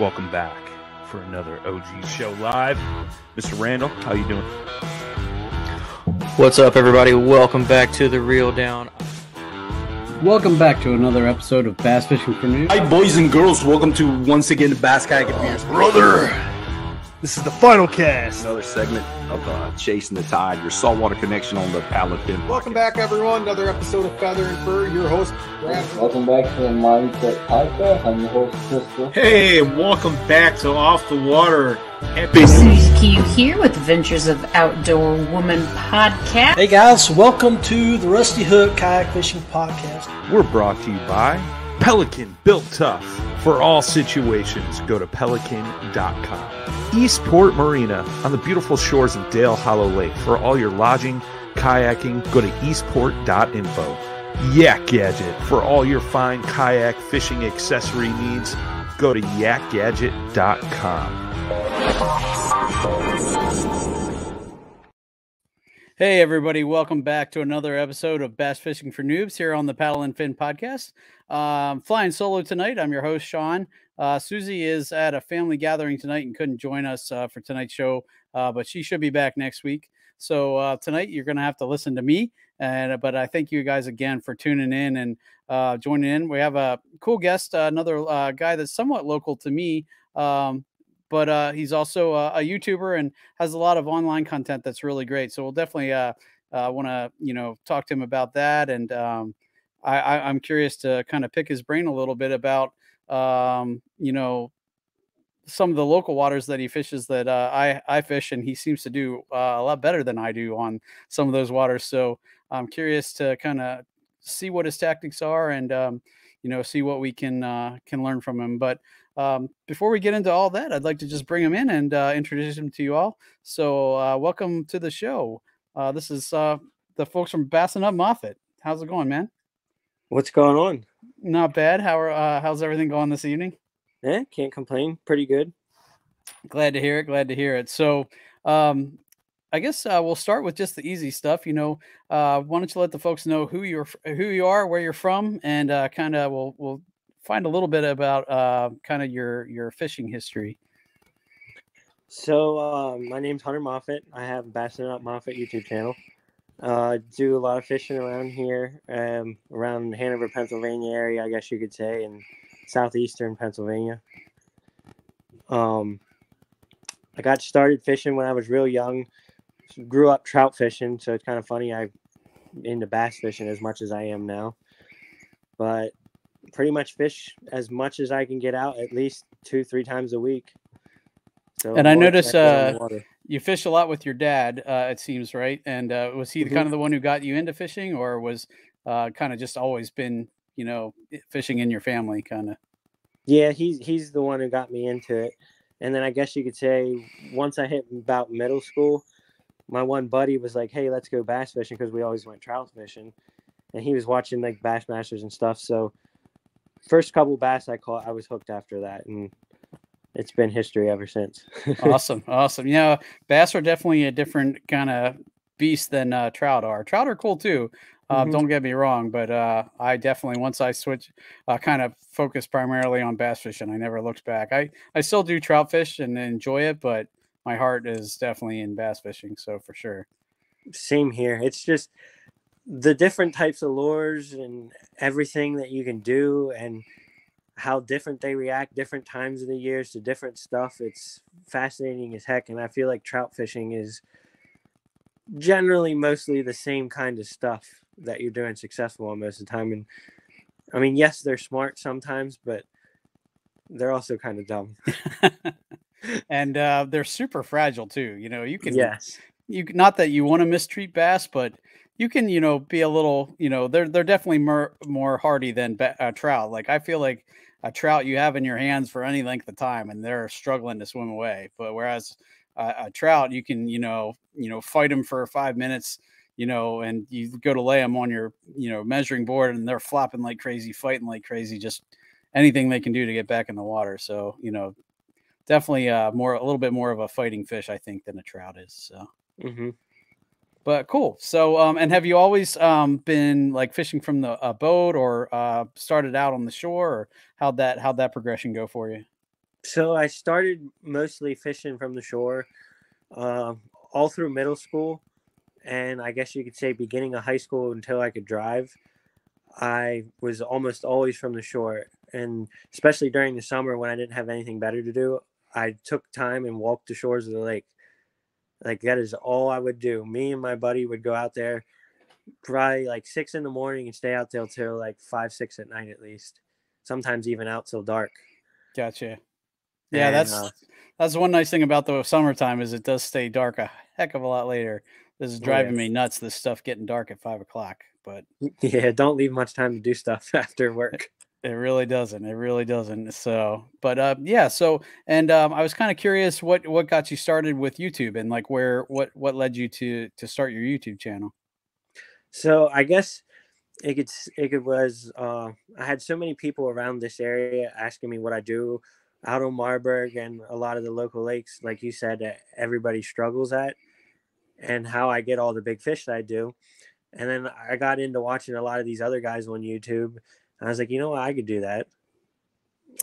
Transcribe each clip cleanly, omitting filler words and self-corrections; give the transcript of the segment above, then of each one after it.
Welcome back for another OG show live. Mr. Randall, how you doing? What's up, everybody? Welcome back to The Reel Down. Welcome back to another episode of Bass Fishing for Noobs. Hi, boys and girls. Welcome to once again the Bass Kayak and Beers. Brother, this is the final cast. Another segment of Chasing the Tide, your saltwater connection on the Paddle and Fin. Welcome back, everyone. Another episode of Feather and Fur. Your host, Brad. Welcome back to the Mindset Podcast. I'm your host, Crystal. Hey, welcome back to Off the Water. Susie Q here with Adventures of Outdoor Woman podcast. Hey guys, welcome to the Rusty Hook Kayak Fishing Podcast. We're brought to you by Pelican, built tough for all situations. Go to pelican.com. Eastport Marina on the beautiful shores of Dale Hollow Lake. For all your lodging, kayaking, go to eastport.info. Yak Gadget. For all your fine kayak fishing accessory needs, go to yakgadget.com. Hey, everybody. Welcome back to another episode of Bass Fishing for Noobs here on the Paddle and Fin podcast. Flying solo tonight. I'm your host, Sean. Susie is at a family gathering tonight and couldn't join us for tonight's show, but she should be back next week. So tonight you're going to have to listen to me. But I thank you guys again for tuning in and joining in. We have a cool guest, another guy that's somewhat local to me, but he's also a YouTuber and has a lot of online content that's really great. So we'll definitely want to, talk to him about that. And I'm curious to kind of pick his brain a little bit about, some of the local waters that he fishes that I fish, and he seems to do a lot better than I do on some of those waters. So I'm curious to kind of see what his tactics are and, see what we can learn from him. But before we get into all that, I'd like to just bring him in and introduce him to you all. So welcome to the show. This is the folks from Bassin Hunter Moffitt. How's it going, man? What's going on? Not bad. How's everything going this evening? Yeah, can't complain. Pretty good. Glad to hear it. So I guess we'll start with just the easy stuff. Why don't you let the folks know who you are, where you're from, and kind of we'll find a little bit about kind of your fishing history. So my name's Hunter Moffitt. I have Bassin Hunter Moffitt YouTube channel. Do a lot of fishing around here, around Hanover, Pennsylvania area, I guess you could say, and southeastern Pennsylvania. I got started fishing when I was real young. Grew up trout fishing, so it's kind of funny. I'm into bass fishing as much as I am now. But pretty much fish as much as I can get out, at least 2-3 times a week. So, and I notice you fish a lot with your dad, it seems, right? And was he kind of the one who got you into fishing, or was kind of just always been, fishing in your family kind of? Yeah, he's the one who got me into it. And then I guess you could say once I hit about middle school, my one buddy was like, hey, let's go bass fishing, because we always went trout fishing. And he was watching like Bassmasters and stuff. So first couple bass I caught, I was hooked after that. And it's been history ever since. Awesome. Bass are definitely a different kind of beast than trout are. Trout are cool too. Don't get me wrong, but I definitely, once I switch, kind of focus primarily on bass fishing. I never looked back. I still do trout fish and enjoy it, but my heart is definitely in bass fishing. So for sure. Same here. It's just the different types of lures and everything that you can do and how different they react different times of the years to different stuff. It's fascinating as heck. And I feel like trout fishing is generally mostly the same kind of stuff that you're doing successful on most of the time. And I mean, yes, they're smart sometimes, but they're also kind of dumb. And they're super fragile too. You can, not that you want to mistreat bass, but you can, be a little, they're definitely more hardy than trout. Like I feel like a trout you have in your hands for any length of time and they're struggling to swim away. But whereas a trout, you can, fight them for 5 minutes, and you go to lay them on your, measuring board and they're flopping like crazy, fighting like crazy, just anything they can do to get back in the water. So, definitely a little bit more of a fighting fish, I think, than a trout is. So, but cool. So, and have you always been like fishing from a boat or started out on the shore, or how'd that progression go for you? So I started mostly fishing from the shore all through middle school, and I guess you could say beginning of high school until I could drive. I was almost always from the shore, and especially during the summer when I didn't have anything better to do, I took time and walked the shores of the lake. Like that is all I would do. Me and my buddy would go out there probably like 6 in the morning and stay out till like 5, 6 at night at least. Sometimes even out till dark. Gotcha. Yeah, And that's one nice thing about the summertime is it does stay dark a heck of a lot later. This is driving me nuts, this stuff getting dark at 5 o'clock. But yeah, don't leave much time to do stuff after work. It really doesn't. It really doesn't. So, but yeah. So, and I was kind of curious what got you started with YouTube and like what led you to start your YouTube channel. So I guess it was I had so many people around this area asking me what I do out on Marburg and a lot of the local lakes, like you said, that everybody struggles at, and how I get all the big fish that I do. And then I got into watching a lot of these other guys on YouTube. And I was like, you know what, I could do that.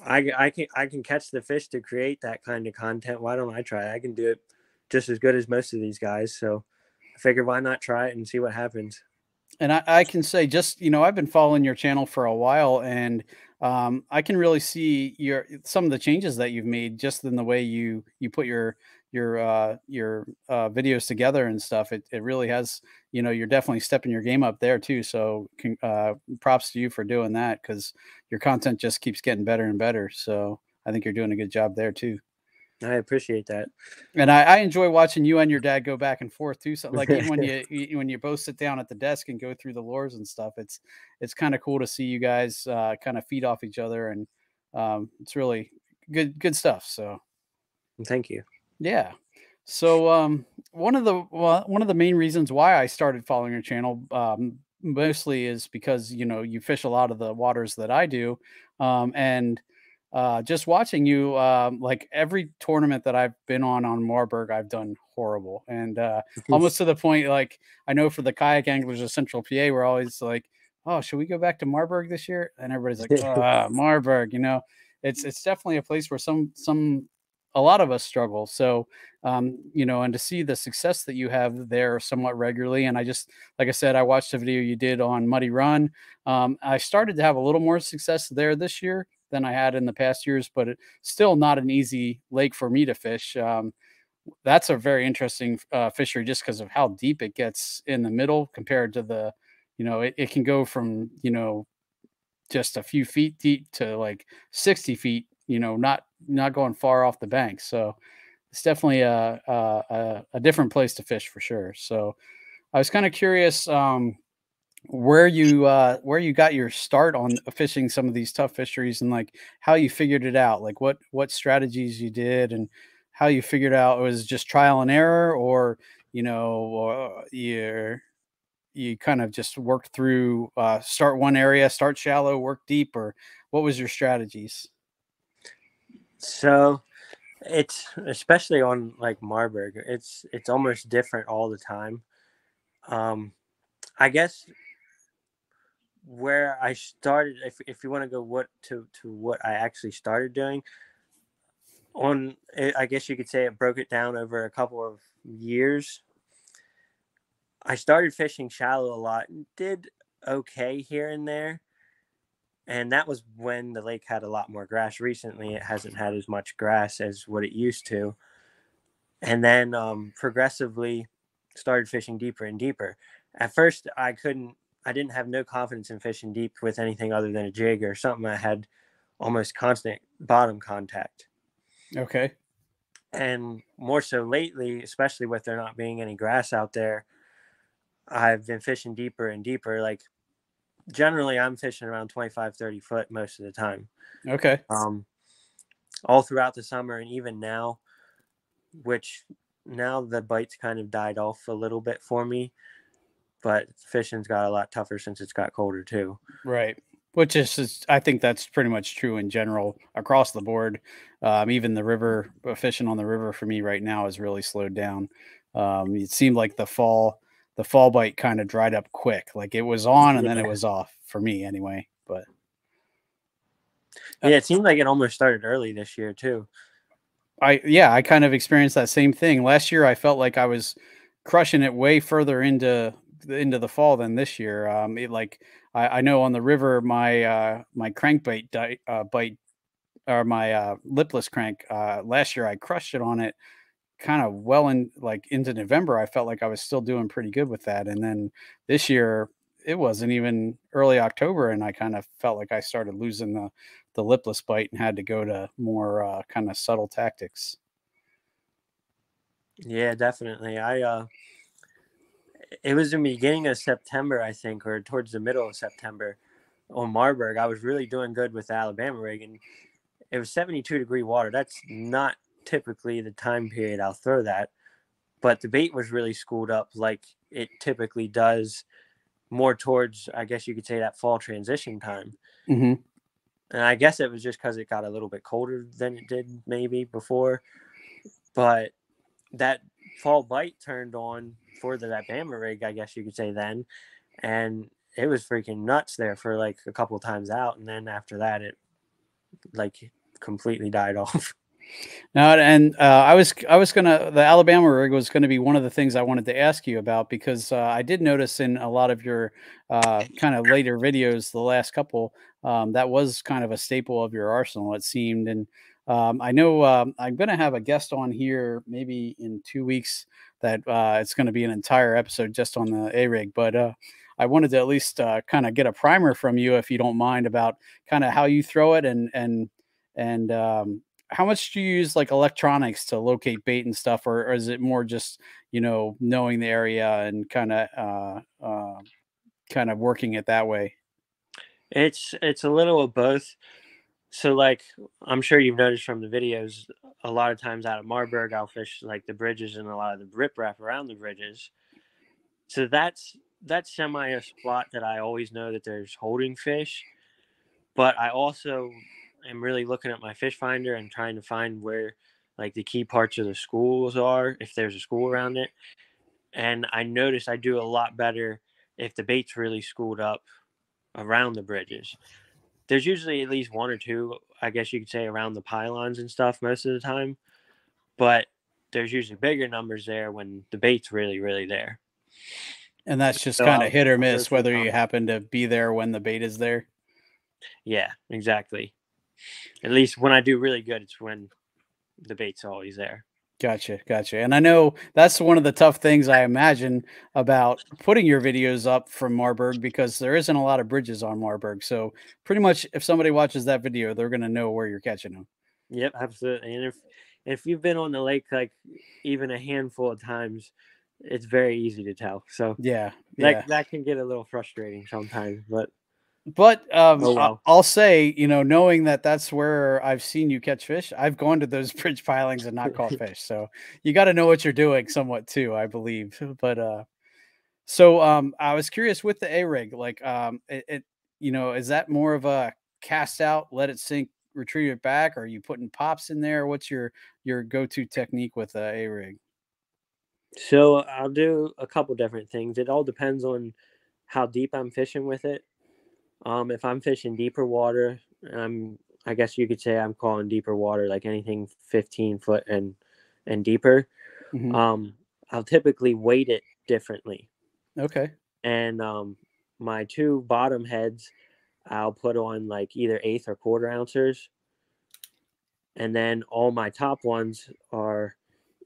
I can catch the fish to create that kind of content. Why don't I try? I can do it just as good as most of these guys. So I figured, why not try it and see what happens. And I can say, just, I've been following your channel for a while, and I can really see some of the changes that you've made just in the way you put your videos together and stuff. It really has, you're definitely stepping your game up there too. So props to you for doing that, because your content just keeps getting better and better. So I think you're doing a good job there too. I appreciate that. And I enjoy watching you and your dad go back and forth too. So like even when you both sit down at the desk and go through the lures and stuff, it's kind of cool to see you guys kind of feed off each other, and it's really good stuff. So thank you. Yeah. So one of the main reasons why I started following your channel mostly is because you fish a lot of the waters that I do, and just watching you, like every tournament that I've been on Marburg, I've done horrible, and almost to the point, like I know for the kayak anglers of Central PA, we're always like, oh, should we go back to Marburg this year? And everybody's like, Marburg, it's definitely a place where a lot of us struggle. So, and to see the success that you have there somewhat regularly. And like I said, I watched a video you did on Muddy Run. I started to have a little more success there this year than I had in the past years, but it's still not an easy lake for me to fish. That's a very interesting fishery just because of how deep it gets in the middle compared to the, it can go from, just a few feet deep to like 60 feet, not going far off the bank. So it's definitely a different place to fish for sure. So I was kind of curious where you got your start on fishing some of these tough fisheries, and like how you figured it out, like what strategies you did and how you figured out it was just trial and error, or you kind of just worked through start one area, start shallow, work deep, or what was your strategies? So it's, especially on like Marburg, it's almost different all the time. I guess where I started, if you want to go to what I actually started doing on it, I guess you could say it broke it down over a couple of years. I started fishing shallow a lot and did okay here and there. And that was when the lake had a lot more grass. Recently, it hasn't had as much grass as what it used to. And then progressively started fishing deeper and deeper. At first, I didn't have no confidence in fishing deep with anything other than a jig or something that had almost constant bottom contact. Okay. And more so lately, especially with there not being any grass out there, I've been fishing deeper and deeper. Like generally I'm fishing around 25, 30 foot most of the time. Okay. All throughout the summer, and even now, which now the bites kind of died off a little bit for me, but fishing's got a lot tougher since it's got colder too. Right. Which is I think that's pretty much true in general across the board. Even the river, fishing on the river for me right now is really slowed down. It seemed like the fall bite kind of dried up quick. Like it was on and then it was off for me anyway. But Yeah, it seemed like it almost started early this year too. I kind of experienced that same thing. Last year I felt like I was crushing it way further into the fall than this year. I know on the river my crankbait bite, or my lipless crank, last year I crushed it on it kind of well in like into November. I felt like I was still doing pretty good with that. And then this year it wasn't even early October and I kind of felt like I started losing the lipless bite and had to go to more kind of subtle tactics. Yeah, definitely. It was in the beginning of September, I think, or towards the middle of September on Marburg. I was really doing good with the Alabama rig, and it was 72-degree water. That's not typically the time period I'll throw that, but the bait was really schooled up like it typically does, more towards, I guess you could say, that fall transition time. Mm-hmm. And I guess it was just because it got a little bit colder than it did maybe before, but that fall bite turned on for the Bama rig, I guess you could say then, and it was freaking nuts there for like a couple times out, and then after that it like completely died off. No, and I was gonna, the Alabama rig was going to be one of the things I wanted to ask you about, because I did notice in a lot of your kind of later videos, the last couple, that was kind of a staple of your arsenal, it seemed. And I know I'm going to have a guest on here maybe in 2 weeks that it's going to be an entire episode just on the A rig, but I wanted to at least kind of get a primer from you, if you don't mind, about kind of how you throw it and how much do you use like electronics to locate bait and stuff, or is it more just, knowing the area and kind of working it that way? It's a little of both. So like, I'm sure you've noticed from the videos, a lot of times out at Marburg, I'll fish like the bridges and a lot of the riprap around the bridges. So that's semi a spot that I always know that there's holding fish. But I also am really looking at my fish finder and trying to find where like the key parts of the schools are, if there's a school around it. And I notice I do a lot better if the bait's really schooled up around the bridges. There's usually at least one or two, I guess you could say, around the pylons and stuff most of the time. But there's usually bigger numbers there when the bait's really, really there. And that's just So kind of hit or I'll go miss through whether you happen to be there when the bait is there. Yeah, exactly. At least when I do really good, it's when the bait's always there. Gotcha. And I know that's one of the tough things, I imagine, about putting your videos up from Marburg, because there isn't a lot of bridges on Marburg. So pretty much if somebody watches that video, they're going to know where you're catching them. Yep, absolutely. And if you've been on the lake like even a handful of times, it's very easy to tell. So yeah. That can get a little frustrating sometimes, but oh, well. I'll say, knowing that that's where I've seen you catch fish, I've gone to those bridge pilings and not caught fish. So you got to know what you're doing somewhat too, I believe. But I was curious with the A rig, like is that more of a cast out, let it sink, retrieve it back? Or are you putting pops in there? What's your go-to technique with the A rig? So I'll do a couple different things. It all depends on how deep I'm fishing with it. If I'm fishing deeper water, I guess you could say I'm calling deeper water like anything 15 foot and deeper. Mm-hmm. I'll typically weight it differently. Okay. And my two bottom heads, I'll put on like either 1/8 or 1/4 ounces. And then all my top ones are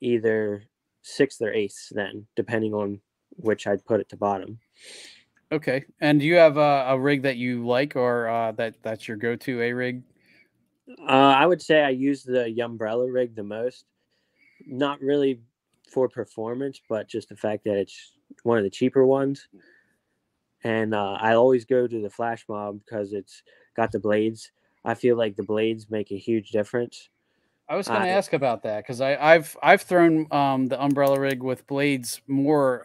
either 6 or 8 then, depending on which I'd put it to bottom. Okay. And do you have a rig that you like, or that's your go-to A rig? I would say I use the umbrella rig the most. Not really for performance, but just the fact that it's one of the cheaper ones. And I always go to the Flash Mob because it's got the blades. I feel like the blades make a huge difference. I was going to ask about that, because I've thrown the umbrella rig with blades more.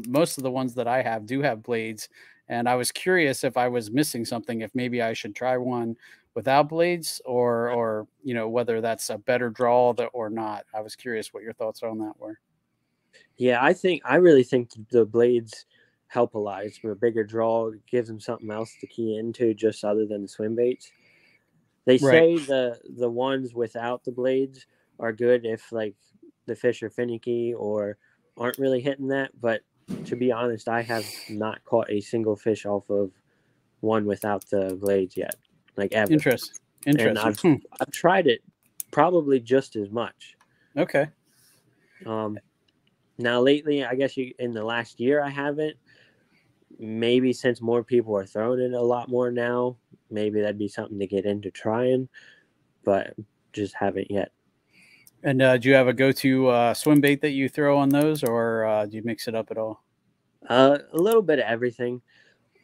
Most of the ones that I have do have blades, and I was curious if I was missing something, if maybe I should try one without blades, or whether that's a better draw or not. I was curious what your thoughts on that were. Yeah, I really think the blades help a lot. It's a bigger draw. It gives them something else to key into just other than the swim baits. They Right. say the ones without the blades are good if like the fish are finicky or aren't really hitting that. But to be honest, I have not caught a single fish off of one without the blades yet, like ever. And Interesting. I've tried it probably just as much. Okay. Now lately, I guess in the last year I haven't. Maybe since more people are throwing it a lot more now, maybe that'd be something to get into trying, but just haven't yet. And do you have a go-to swim bait that you throw on those, or do you mix it up at all? A little bit of everything.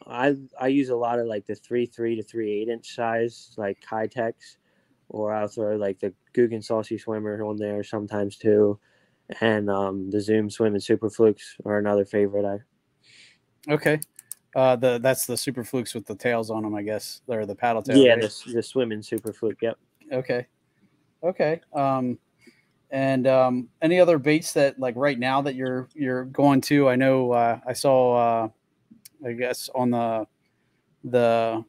I use a lot of like the 3.3 to 3.8 inch size, like Kytex, or I'll throw like the Guggen Saucy Swimmer on there sometimes too, and the Zoom Swim and Super Flukes are another favorite. Okay. That's the super flukes with the tails on them, I guess, or the paddle tail. Yeah, right? the Swim and Super Fluke. Yep. Okay. And any other baits that like right now that you're going to? I know I saw I guess on the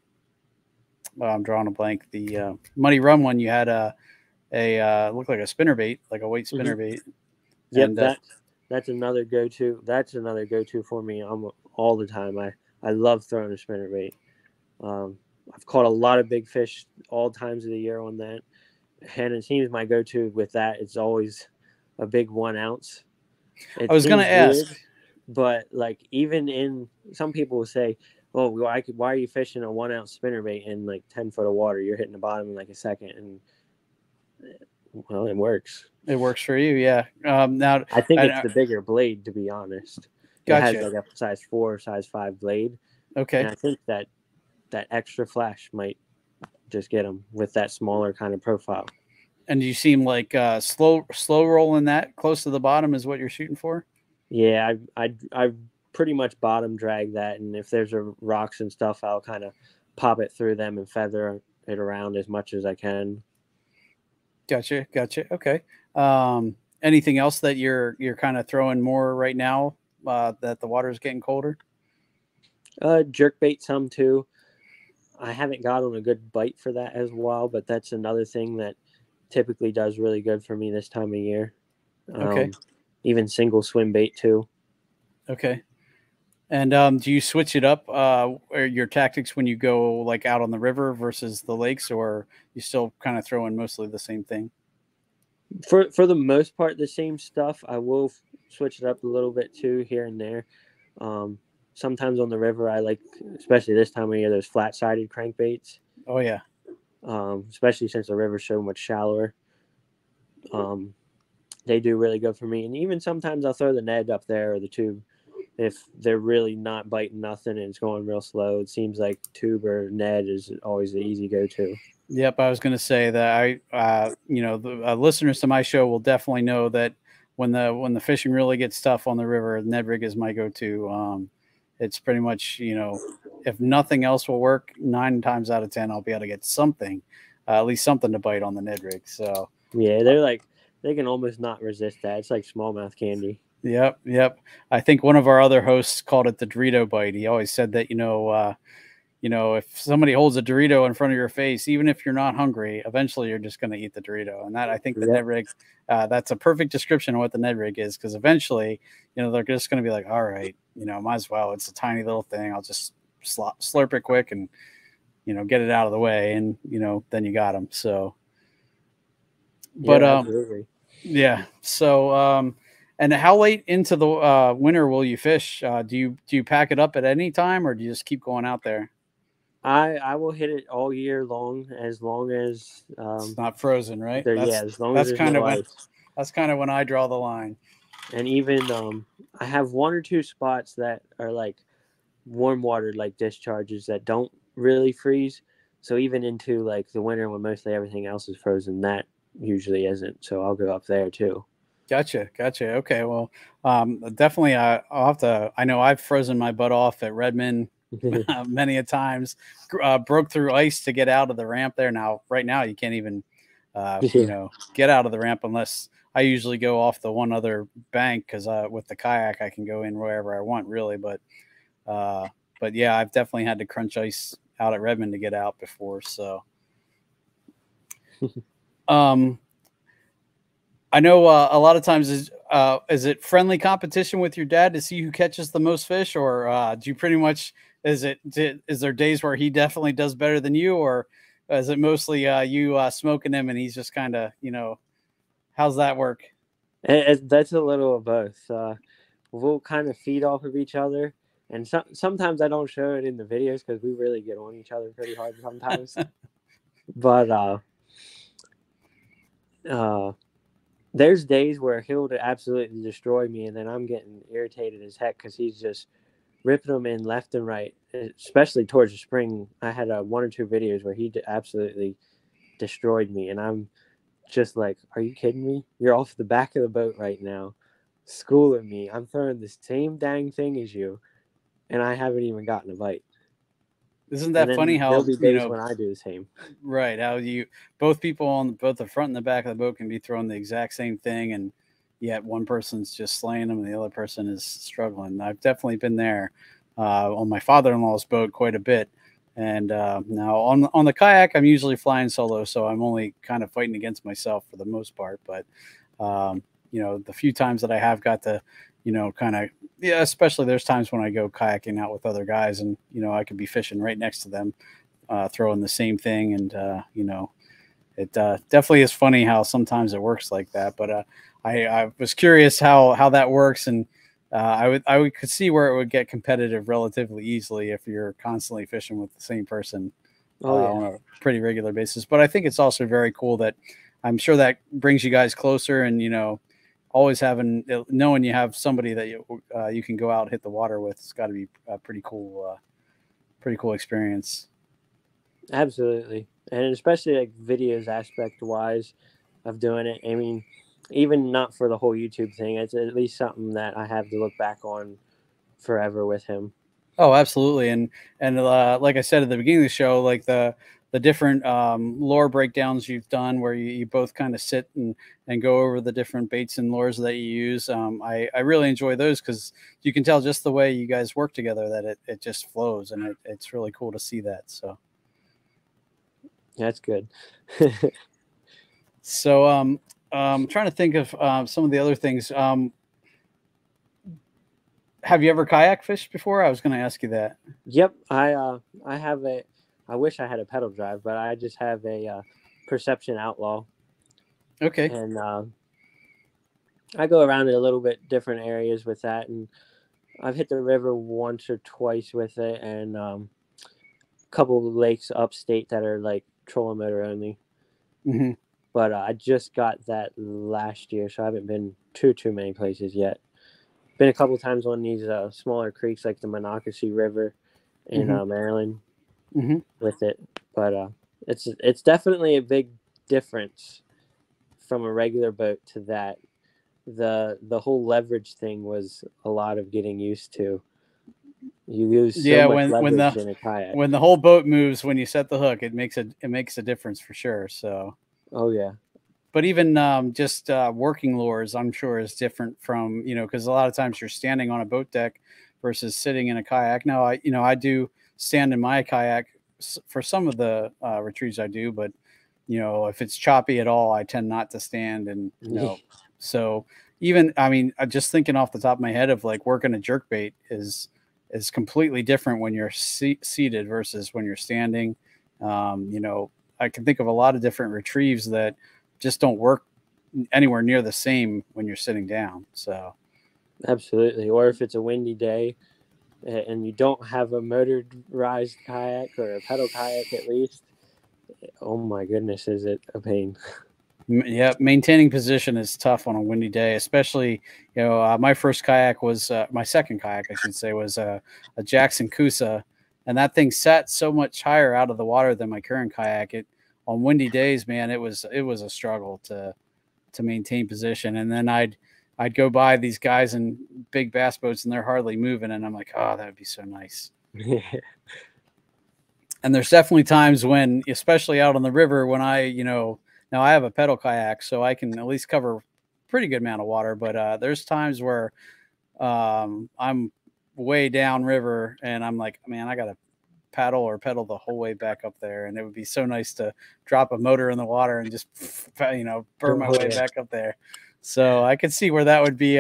I'm drawing a blank. The Muddy Rum one, you had a looked like a spinner bait, like a weight spinner bait. Yep, And, that's another go-to. That's another go-to for me. All the time. I love throwing a spinner bait. I've caught a lot of big fish all times of the year on that, and it seems my go-to with that is always a big 1 ounce. I was going to ask, but like even in some people will say, "Oh, why are you fishing a 1 ounce spinner bait in like 10 foot of water? You're hitting the bottom in like a second." And well, it works. It works for you, yeah. Now I think it's the bigger blade, to be honest. Gotcha. It has like a size 4, size 5 blade. Okay. And I think that extra flash might just get them with that smaller kind of profile. And you seem like slow rolling that close to the bottom is what you're shooting for? Yeah, I've pretty much bottom drag that, and if there's rocks and stuff, I'll kind of pop it through them and feather it around as much as I can. Gotcha. Okay. Anything else that you're kind of throwing more right now that the water is getting colder? Jerk bait some too. I haven't got on a good bite for that as well, but that's another thing that typically does really good for me this time of year. Okay. Even single swim bait too. Okay. And do you switch it up or your tactics when you go like out on the river versus the lakes, or you still kind of throw in mostly the same thing? For the most part, the same stuff. I will switch it up a little bit too here and there. Sometimes on the river, I like, especially this time of year, those flat-sided crankbaits. Oh yeah. Especially since the river's so much shallower. They do really good for me. And even sometimes I'll throw the Ned up there or the tube if they're really not biting nothing and it's going real slow. It seems like tube or Ned is always the easy go-to. Yep, I was going to say that the listeners to my show will definitely know that when the fishing really gets tough on the river, Ned rig is my go-to. It's pretty much, if nothing else will work, 9 times out of 10, I'll be able to get something, at least something to bite on the Ned rig. So yeah, they can almost not resist that. It's like smallmouth candy. Yep. I think one of our other hosts called it the Dorito bite. He always said that, if somebody holds a Dorito in front of your face, even if you're not hungry, eventually you're just going to eat the Dorito. And that, I think the Ned rig, that's a perfect description of what the Ned rig is. Because eventually, they're just going to be like, all right, might as well. It's a tiny little thing. I'll just slurp it quick and, get it out of the way. And, then you got them. So, but, absolutely. Yeah. So, and how late into the winter will you fish? Do you pack it up at any time, or do you just keep going out there? I will hit it all year long as it's not frozen, right? As long as there's no ice. That's kind of when I draw the line. And even I have 1 or 2 spots that are like warm water, like discharges that don't really freeze. So even into like the winter when mostly everything else is frozen, that usually isn't. So I'll go up there too. Gotcha. Okay. Well, definitely I'll have to, I know I've frozen my butt off at Redmond many a times, broke through ice to get out of the ramp there. Now, right now you can't even, get out of the ramp unless I usually go off the one other bank. Cause with the kayak, I can go in wherever I want really. But yeah, I've definitely had to crunch ice out at Redmond to get out before. So, I know a lot of times is it friendly competition with your dad to see who catches the most fish, or do you pretty much is there days where he definitely does better than you, or is it mostly you smoking him and he's just kind of how's that work? That's a little of both. We'll kind of feed off of each other, and sometimes I don't show it in the videos because we really get on each other pretty hard sometimes. But there's days where he'll absolutely destroy me, and then I'm getting irritated as heck because he's just ripping them in left and right. Especially towards the spring, I had 1 or 2 videos where he absolutely destroyed me, and I'm just like, "Are you kidding me? You're off the back of the boat right now, schooling me. I'm throwing the same dang thing as you, and I haven't even gotten a bite." Isn't that funny how there'll be days when I do the same? Right. How both people on both the front and the back of the boat can be throwing the exact same thing, and yet one person's just slaying them and the other person is struggling. I've definitely been there on my father-in-law's boat quite a bit. And now on the kayak, I'm usually flying solo, so I'm only kind of fighting against myself for the most part. But the few times that I have got to, especially there's times when I go kayaking out with other guys, and I could be fishing right next to them, throwing the same thing, and it definitely is funny how sometimes it works like that. But I was curious how that works, and I could see where it would get competitive relatively easily if you're constantly fishing with the same person on a pretty regular basis. But I think it's also very cool that I'm sure that brings you guys closer, and always knowing you have somebody that you can go out and hit the water with. It's got to be a pretty cool experience. Absolutely, and especially like videos aspect wise of doing it. I mean, even not for the whole YouTube thing, it's at least something that I have to look back on forever with him. Oh, absolutely. And like I said at the beginning of the show, like the different lure breakdowns you've done where you both kind of sit and go over the different baits and lures that you use. I really enjoy those because you can tell just the way you guys work together that it just flows, and it's really cool to see that. So that's good. So I'm trying to think of some of the other things. Have you ever kayak fished before? I was going to ask you that. Yep, I have I wish I had a pedal drive, but I just have a Perception Outlaw. Okay. And I go around in a little bit different areas with that, and I've hit the river once or twice with it, and a couple of lakes upstate that are like trolling motor only. Mm-hmm. But I just got that last year, so I haven't been too many places yet. Been a couple times on these smaller creeks like the Monocacy River in Maryland with it. But it's definitely a big difference from a regular boat to that. The whole leverage thing was a lot of getting used to. You use so much leverage in a kayak. When the whole boat moves, when you set the hook, it makes a difference for sure. So. Oh yeah. But even just working lures, I'm sure, is different from, because a lot of times you're standing on a boat deck versus sitting in a kayak. Now, I do stand in my kayak for some of the retrieves I do, but, if it's choppy at all, I tend not to stand. And, so even, just thinking off the top of my head of like working a jerkbait is completely different when you're seated versus when you're standing. I can think of a lot of different retrieves that just don't work anywhere near the same when you're sitting down. So absolutely. Or if it's a windy day and you don't have a motorized kayak or a pedal kayak at least, oh my goodness, is it a pain. Yeah, maintaining position is tough on a windy day, especially, my first kayak was my second kayak, I should say, was a Jackson Coosa, and that thing sat so much higher out of the water than my current kayak. On windy days, man, it was a struggle to maintain position. And then I'd go by these guys in big bass boats and they're hardly moving, and I'm like, oh, that would be so nice. And there's definitely times when, especially out on the river, when now I have a pedal kayak, so I can at least cover a pretty good amount of water. But there's times where I'm way down river and I'm like, man, I gotta paddle or pedal the whole way back up there. And it would be so nice to drop a motor in the water and just, burn my way back up there. So I could see where that would be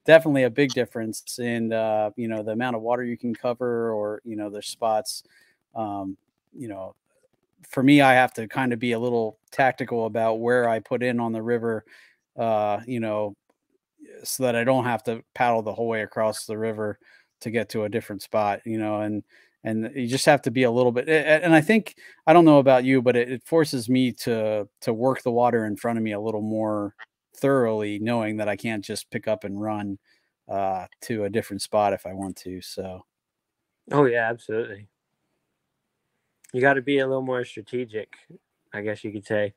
definitely a big difference in, the amount of water you can cover, or, there's spots, for me, I have to kind of be a little tactical about where I put in on the river, so that I don't have to paddle the whole way across the river to get to a different spot, and you just have to be a little bit. And I think, I don't know about you, but it forces me to work the water in front of me a little more thoroughly, knowing that I can't just pick up and run to a different spot if I want to. So. Oh yeah, absolutely. You got to be a little more strategic, I guess you could say.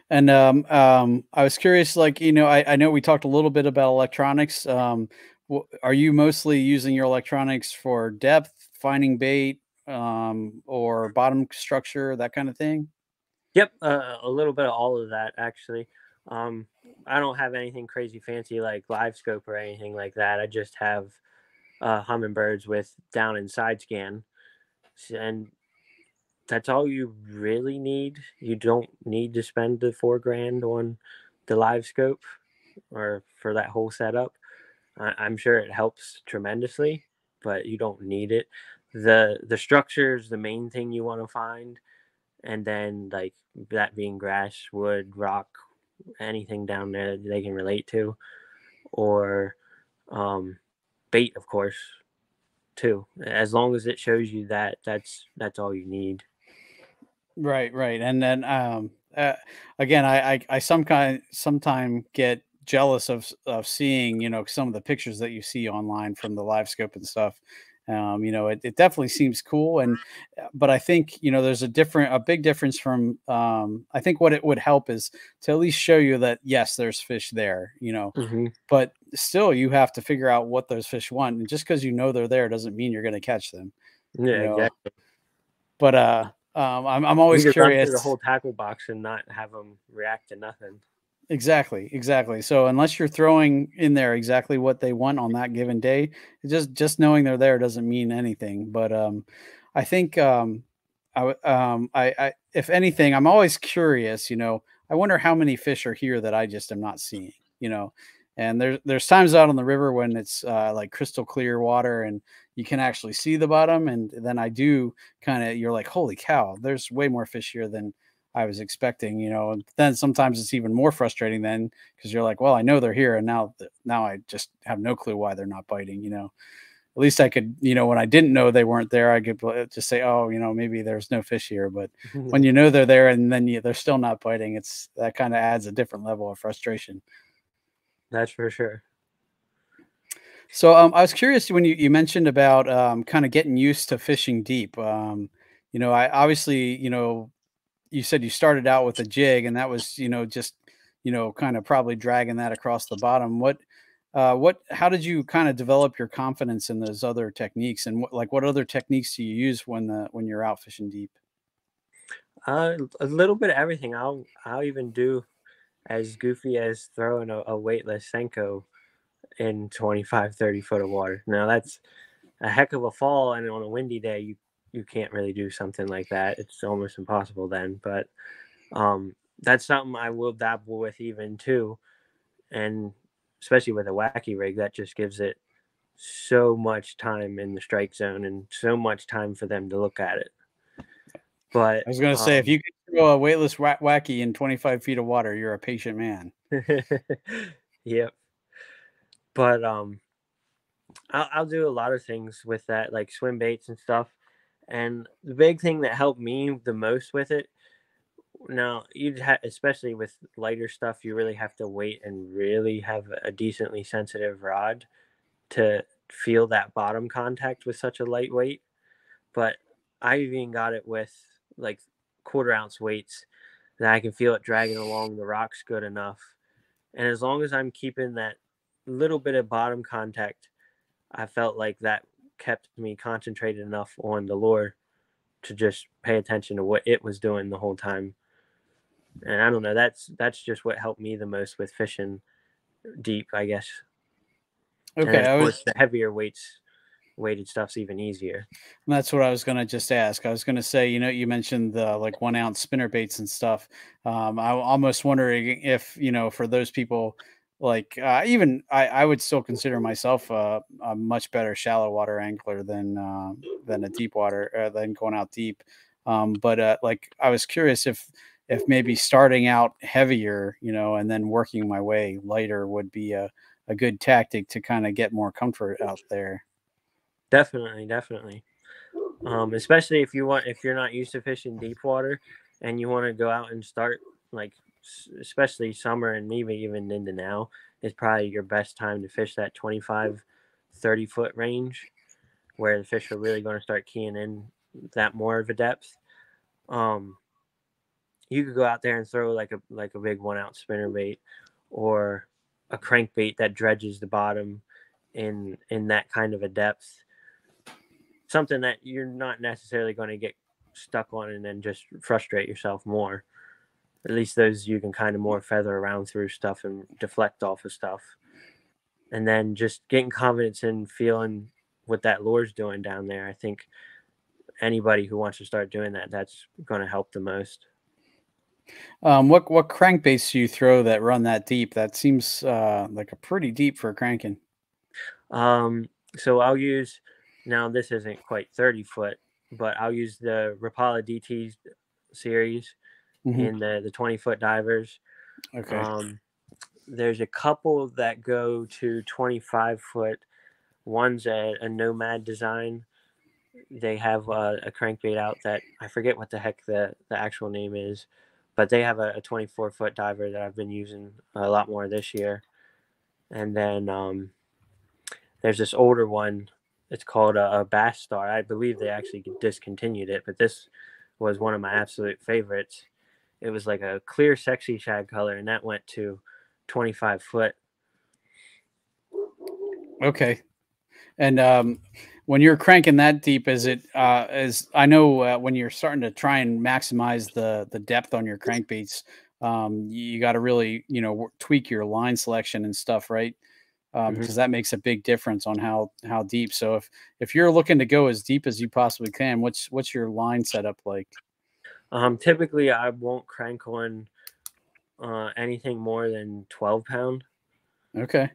And I was curious, I know we talked a little bit about electronics. Are you mostly using your electronics for depth, finding bait, or bottom structure, that kind of thing? Yep, a little bit of all of that, actually. I don't have anything crazy fancy like live scope or anything like that. I just have hummingbirds with down and side scan, and that's all you really need. You don't need to spend the $4,000 on the live scope or for that whole setup. I'm sure it helps tremendously, but you don't need it. The structure is the main thing you want to find, and then like that being grass, wood, rock, anything down there that they can relate to, or bait, of course, too. As long as it shows you that, that's all you need. Right. And then again, I sometimes get jealous of seeing, some of the pictures that you see online from the live scope and stuff. It definitely seems cool, but I think, there's a big difference from, I think what it would help is to at least show you that yes, there's fish there, but still you have to figure out what those fish want. And just because they're there doesn't mean you're going to catch them. Yeah, exactly. But I'm always curious. Run through the whole tackle box and not have them react to nothing. Exactly. So unless you're throwing in there exactly what they want on that given day, just knowing they're there doesn't mean anything. But I think I if anything, I'm always curious. I wonder how many fish are here that I just am not seeing. And there's times out on the river when it's like crystal clear water and you can actually see the bottom, and then I do you're like, holy cow, there's way more fish here than I was expecting, and then sometimes it's even more frustrating then, because you're like, well, I know they're here, and now I just have no clue why they're not biting. At least I could, when I didn't know they weren't there, I could just say, oh, maybe there's no fish here. But when they're there and then they're still not biting, that kind of adds a different level of frustration. That's for sure. So I was curious when you mentioned about kind of getting used to fishing deep. I obviously, you said you started out with a jig, and that was, just, kind of probably dragging that across the bottom. How did you kind of develop your confidence in those other techniques, and what other techniques do you use when you're out fishing deep? A little bit of everything. I'll even do as goofy as throwing a weightless Senko in 25, 30 foot of water. Now that's a heck of a fall, and on a windy day, you can't really do something like that. It's almost impossible then, but that's something I will dabble with even too. And especially with a wacky rig, that just gives it so much time in the strike zone and so much time for them to look at it. But I was going to say, if you can throw a weightless wacky in 25 feet of water, you're a patient man. Yep. But I'll do a lot of things with that, like swim baits and stuff. And the big thing that helped me the most with it, now especially with lighter stuff, you really have to wait and really have a decently sensitive rod to feel that bottom contact with such a lightweight. But I even got it with like 1/4 ounce weights that I can feel it dragging along the rocks good enough. And as long as I'm keeping that little bit of bottom contact, I felt like that kept me concentrated enough on the lure to just pay attention to what it was doing the whole time. And I don't know, that's just what helped me the most with fishing deep, I guess. Okay, and of course, the heavier weights weighted stuff's even easier. And that's what I was going to just ask. I was going to say, you mentioned the like 1 ounce spinner baits and stuff. I'm almost wondering if, for those people, like even I would still consider myself a much better shallow water angler than a deep water than going out deep. But like I was curious if maybe starting out heavier, and then working my way lighter would be a good tactic to kind of get more comfort out there. Definitely. Especially if you're not used to fishing deep water and you want to go out and start, like especially summer and maybe even into now is probably your best time to fish that 25, 30 foot range where the fish are really going to start keying in that more of a depth. You could go out there and throw like a big 1 ounce spinner bait or a crankbait that dredges the bottom in that kind of a depth. Something that you're not necessarily going to get stuck on and then just frustrate yourself more. At least those you can kind of more feather around through stuff and deflect off of stuff. And then just getting confidence in feeling what that lure's doing down there. I think anybody who wants to start doing that, that's going to help the most. What crankbaits do you throw that run that deep? That seems like a pretty deep for cranking. So I'll use, now this isn't quite 30 foot, but I'll use the Rapala DT series in the 20 foot divers. Okay. There's a couple that go to 25 foot. One's a Nomad design. They have a crankbait out that I forget what the heck the actual name is, but they have a 24 foot diver that I've been using a lot more this year. And then there's this older one. It's called a Bass Star. I believe they actually discontinued it, but this was one of my absolute favorites. It was like a clear sexy shad color, and that went to 25 foot. Okay. And when you're cranking that deep, is it as I know when you're starting to try and maximize the depth on your crankbaits, you got to really tweak your line selection and stuff, right? Because that makes a big difference on how deep. So if you're looking to go as deep as you possibly can, what's your line setup like? Typically, I won't crank on anything more than 12 pound. Okay.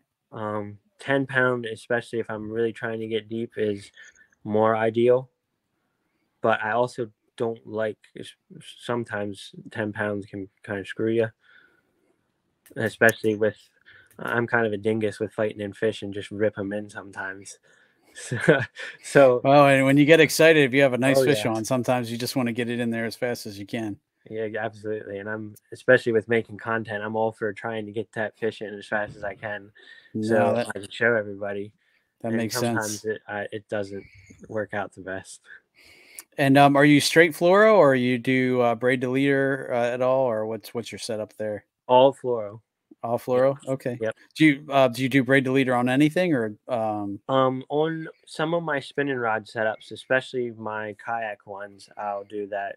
10 pound, especially if I'm really trying to get deep, is more ideal. But I also don't like, sometimes 10 pounds can kind of screw you, especially with, I'm kind of a dingus with fighting in fish and just rip them in sometimes. So well, and when you get excited, if you have a nice fish yeah. on, sometimes you just want to get it in there as fast as you can. Yeah, absolutely. And I'm, especially with making content, I'm all for trying to get that fish in as fast as I can, so I can show everybody. That makes sense. Sometimes it doesn't work out the best. And are you straight fluoro, or you do braid to leader at all, or what's your setup there? All fluoro. All fluoro. Yep. Okay. Yep. Do you do braid to leader on anything, or on some of my spinning rod setups, especially my kayak ones, I'll do that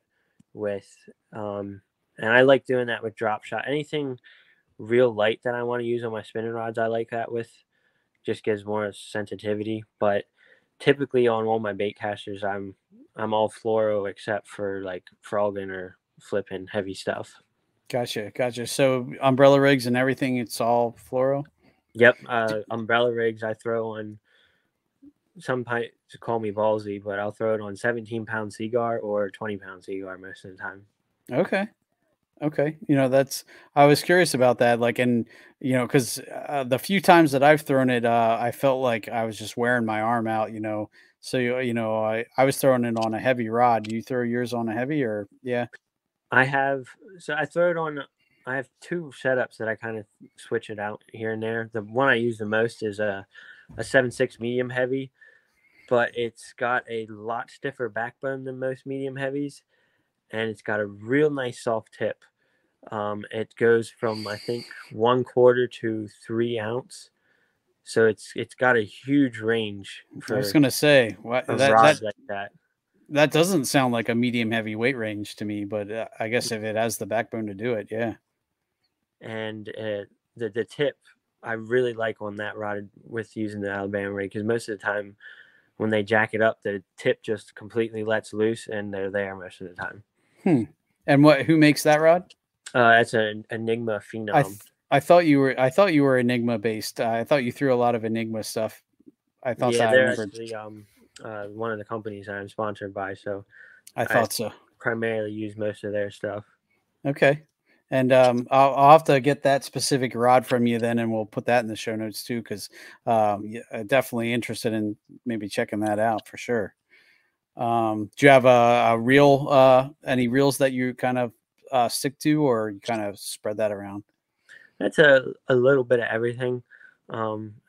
with and I like doing that with drop shot. Anything real light that I want to use on my spinning rods, I like that with. Just gives more sensitivity. But typically on all my bait casters, I'm all fluoro except for like frogging or flipping heavy stuff. Gotcha. So umbrella rigs and everything, it's all fluoro? Yep. Umbrella rigs I throw on, some might call me ballsy, but I'll throw it on 17 pound Seagar or 20 pound Seagar most of the time. Okay. I was curious about that. Like, and because the few times that I've thrown it, I felt like I was just wearing my arm out, so, I was throwing it on a heavy rod. Do you throw yours on a heavy, or? Yeah. I have two setups that I kind of switch it out here and there. The one I use the most is a 7.6 medium heavy, but it's got a lot stiffer backbone than most medium heavies, and it's got a real nice soft tip. It goes from, I think, 1/4 to 3 ounce, so it's got a huge range. I was gonna say rods like that. That doesn't sound like a medium heavy weight range to me, but I guess if it has the backbone to do it, yeah. And the tip I really like on that rod with using the Alabama rig, because most of the time when they jack it up, the tip just completely lets loose, and they're there most of the time. And who makes that rod? It's an Enigma Phenom. I thought you were Enigma based. I thought you threw a lot of Enigma stuff. I thought that. They're actually one of the companies I'm sponsored by, so I thought so. Primarily use most of their stuff. Okay. And I'll have to get that specific rod from you then, and we'll put that in the show notes too, because definitely interested in maybe checking that out for sure. Do you have a reel, any reels that you kind of stick to, or you kind of spread that around? That's a little bit of everything.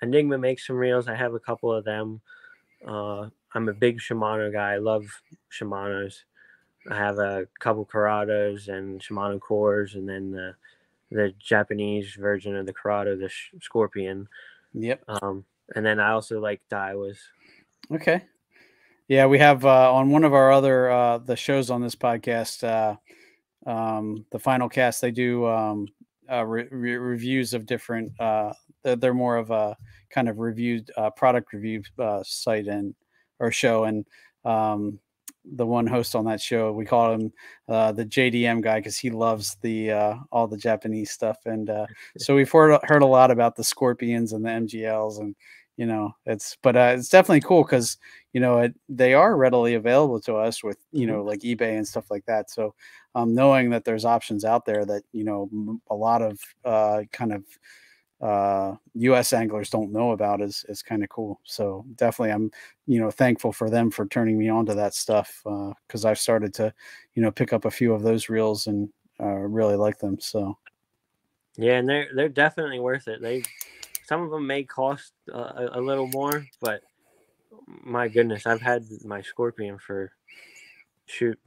Enigma makes some reels. I have a couple of them. I'm a big Shimano guy. I love Shimanos. I have a couple Curados and Shimano cores, and then the Japanese version of the Curado, the Scorpion. Yep. And then I also like Daiwas. Okay. Yeah, we have on one of our other the shows on this podcast, the Final Cast, they do reviews of different. They're more of a kind of reviewed product review site or show, and the one host on that show, we call him the JDM guy because he loves all the Japanese stuff, and so we've heard a lot about the Scorpions and the MGLs, and it's definitely cool because they are readily available to us with like eBay and stuff like that. So knowing that there's options out there that a lot of kind of US anglers don't know about is kind of cool. So definitely I'm thankful for them for turning me on to that stuff, because I've started to pick up a few of those reels and really like them. So yeah, and they're definitely worth it. Some of them may cost a little more, but my goodness, I've had my Scorpion for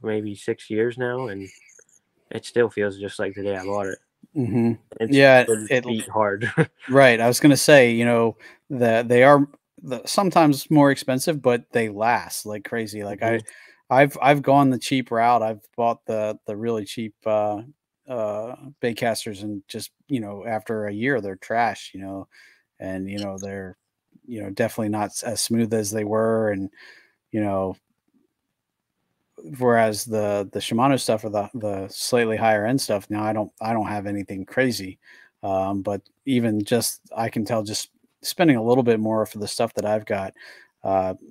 maybe 6 years now, and it still feels just like the day I bought it. Mm-hmm. It beat hard. Right. I was going to say, that they are sometimes more expensive, but they last like crazy. Like I've gone the cheap route. I've bought the really cheap baitcasters, and just after a year they're trash. And they're definitely not as smooth as they were, and whereas the Shimano stuff or the slightly higher end stuff, now I don't have anything crazy, but even just I can tell just spending a little bit more for the stuff that I've got,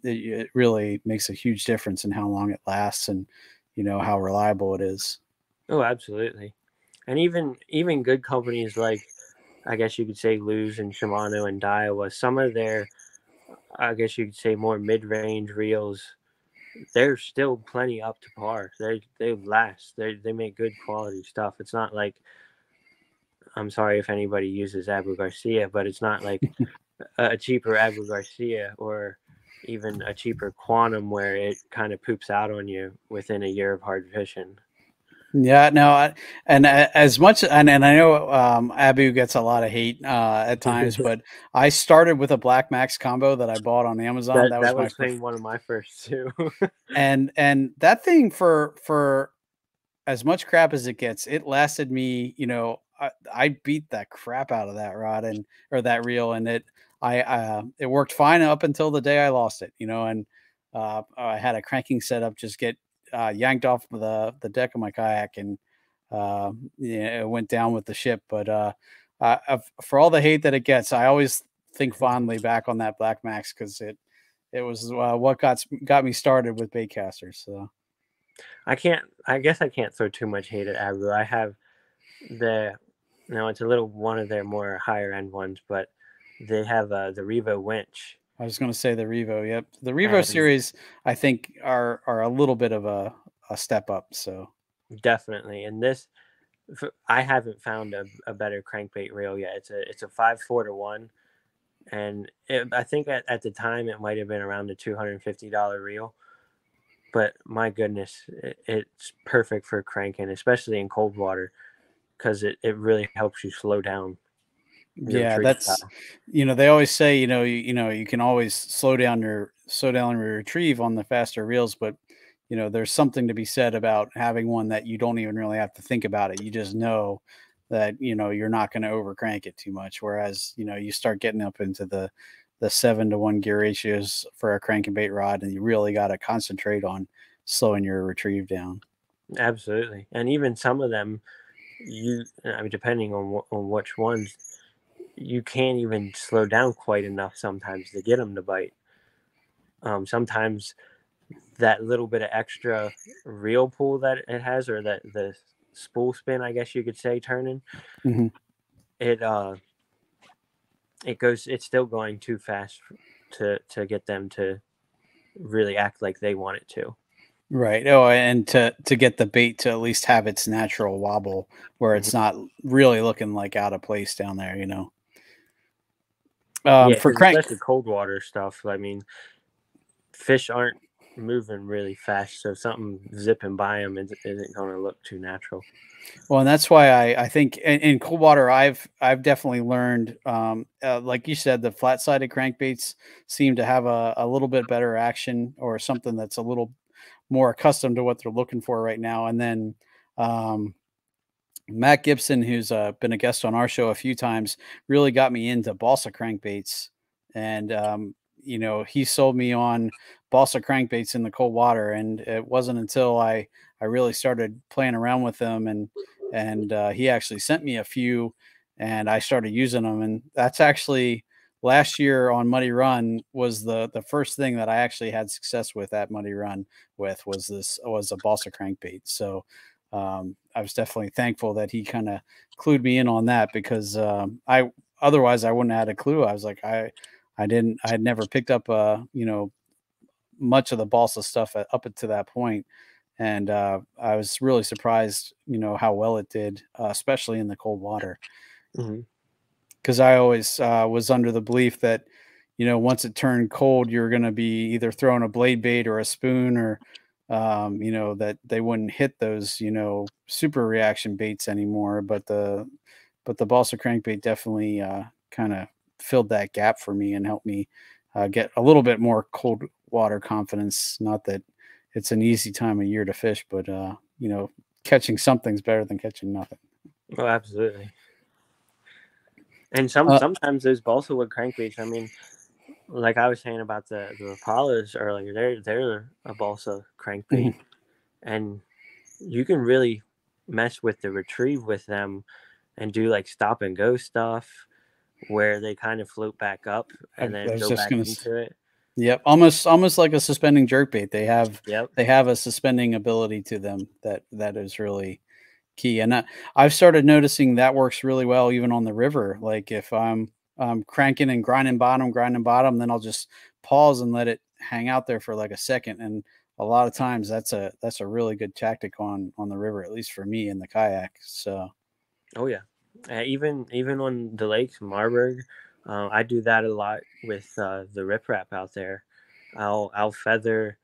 it really makes a huge difference in how long it lasts and how reliable it is. Oh, absolutely. And even good companies like, I guess you could say, Luz and Shimano and Daiwa, some of their, I guess you could say, more mid-range reels, they're still plenty up to par. They last. They make good quality stuff. It's not like, I'm sorry if anybody uses Abu Garcia, but it's not like a cheaper Abu Garcia or even a cheaper Quantum where it kind of poops out on you within a year of hard fishing. Yeah, no, and as much, and I know Abu gets a lot of hate at times, but I started with a Black Max combo that I bought on Amazon. That was one of my first too. and that thing, for as much crap as it gets, it lasted me. I beat that crap out of that rod or that reel, and it worked fine up until the day I lost it. And I had a cranking setup just get yanked off the deck of my kayak, and it went down with the ship. But for all the hate that it gets, I always think fondly back on that Black Max because it was what got me started with baitcasters. So I guess I can't throw too much hate at Abu. I have it's a little one of their more higher end ones, but they have the Revo winch. I was going to say the Revo. Yep. The Revo series, I think, are a little bit of a step up. So definitely. And this, I haven't found a better crankbait reel yet. It's a 5-4-1. And I think at the time it might've been around the $250 reel, but my goodness, it's perfect for cranking, especially in cold water, because it really helps you slow down. Yeah, that's they always say you can always slow down your retrieve on the faster reels, but there's something to be said about having one that you don't even really have to think about it. You just know that you're not going to over crank it too much. Whereas you start getting up into the the 7-to-1 gear ratios for a crankbait rod, and you really got to concentrate on slowing your retrieve down. Absolutely. And even some of them, I mean, depending on which ones, you can't even slow down quite enough sometimes to get them to bite. Sometimes that little bit of extra reel pull that it has, or that the spool spin, I guess you could say, turning, it's still going too fast to get them to really act like they want it to. Right. Oh, and to get the bait to at least have its natural wobble where it's not really looking like out of place down there, you know. For crank, especially cold water stuff. I mean, fish aren't moving really fast, so something zipping by them isn't going to look too natural. Well, and that's why I think in cold water, I've definitely learned, like you said, the flat-sided crankbaits seem to have a little bit better action, or something that's a little more accustomed to what they're looking for right now. And then Matt Gibson, who's been a guest on our show a few times, really got me into balsa crankbaits. And, you know, he sold me on balsa crankbaits in the cold water. And it wasn't until I really started playing around with them, and he actually sent me a few, and I started using them. And that's actually last year on Muddy Run was the first thing that I actually had success with at Muddy Run was a balsa crankbait. So I was definitely thankful that he kind of clued me in on that, because otherwise I wouldn't have had a clue. I was like, I had never picked up you know, much of the balsa stuff up to that point. And I was really surprised, you know, how well it did, especially in the cold water. Because I always was under the belief that, you know, once it turned cold, you're going to be either throwing a blade bait or a spoon, or, you know, that they wouldn't hit those, you know, super reaction baits anymore. But the balsa crankbait definitely kind of filled that gap for me and helped me get a little bit more cold water confidence. Not that it's an easy time of year to fish, but, you know, catching something's better than catching nothing. Oh, absolutely. And sometimes those balsa wood crankbaits, I mean, like I was saying about the Impalas earlier, they're a balsa crankbait, and you can really mess with the retrieve with them and do like stop and go stuff where they kind of float back up and then go back into it. Yep, almost like a suspending jerkbait. They have Yep. They have a suspending ability to them that is really key. And I've started noticing that works really well even on the river. Like if I'm cranking and grinding bottom, then I'll just pause and let it hang out there for like a second. And a lot of times that's a really good tactic on the river, at least for me in the kayak. So, oh yeah, even on the lakes, Marburg, I do that a lot with the riprap out there. I'll feather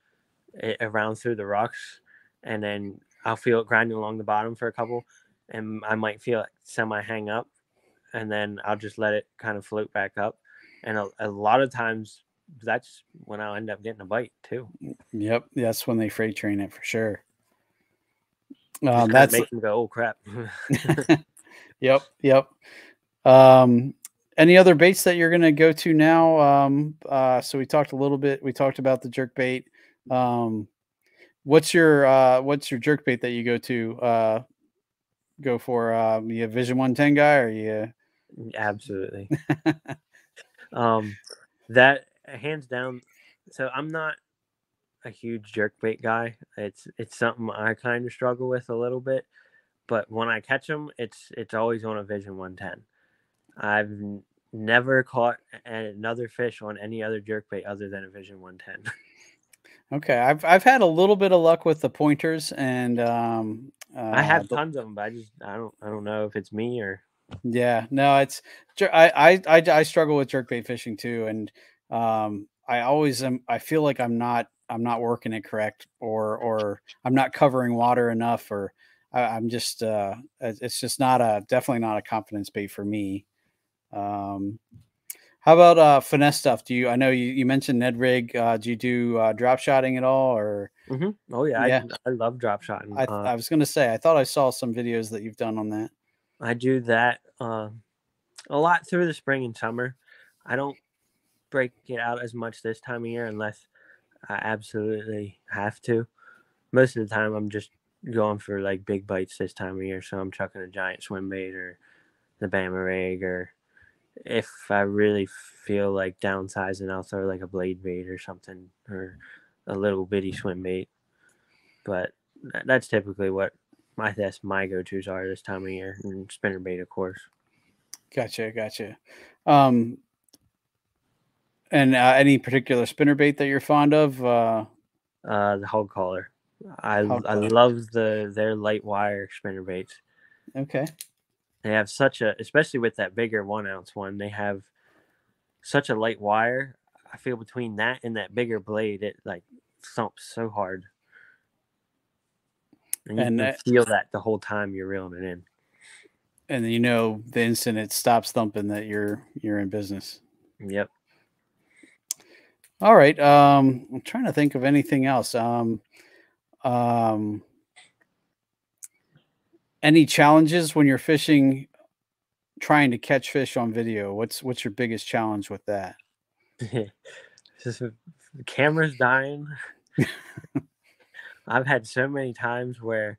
it around through the rocks, and then I'll feel it grinding along the bottom for a couple, and I might feel it semi hang up, and then I'll just let it kind of float back up. And a lot of times that's when I'll end up getting a bite too. Yep, that's when they freight train it for sure. That makes them go, oh crap. Yep. Any other baits that you're going to go to now? So we talked about the jerk bait. What's your jerk bait that you go for? You a Vision 110 guy, or you? Absolutely. That hands down. So I'm not a huge jerkbait guy. It's something I kind of struggle with a little bit, but when I catch them, it's always on a Vision 110. I've never caught another fish on any other jerkbait other than a Vision 110. Okay, I've had a little bit of luck with the pointers, and I have tons of them, but I don't know if it's me or. Yeah, no, it's I struggle with jerkbait fishing too, and I always am. I feel like I'm not working it correct, or I'm not covering water enough, or I'm just it's just definitely not a confidence bait for me. How about finesse stuff? I know you mentioned Ned rig. Do you do drop shotting at all, or? Oh yeah. I love drop shotting. I was gonna say, I thought I saw some videos that you've done on that. I do that a lot through the spring and summer. I don't break it out as much this time of year unless I absolutely have to. Most of the time, I'm just going for like big bites this time of year. So I'm chucking a giant swim bait or the Bama rig, or if I really feel like downsizing, I'll throw like a blade bait or something, or a little bitty swim bait. But that's typically what my go-tos are this time of year, and spinnerbait, of course. Gotcha. And any particular spinnerbait that you're fond of? The hog collar. I collar. love their light wire spinnerbaits. Okay. They have especially with that bigger 1 ounce one, they have such a light wire. I feel between that and that bigger blade, it like thumps so hard. And you can feel that the whole time you're reeling it in. And the instant it stops thumping that you're in business. Yep. All right. I'm trying to think of anything else. Any challenges when you're fishing, trying to catch fish on video? What's your biggest challenge with that? The camera's dying. I've had so many times where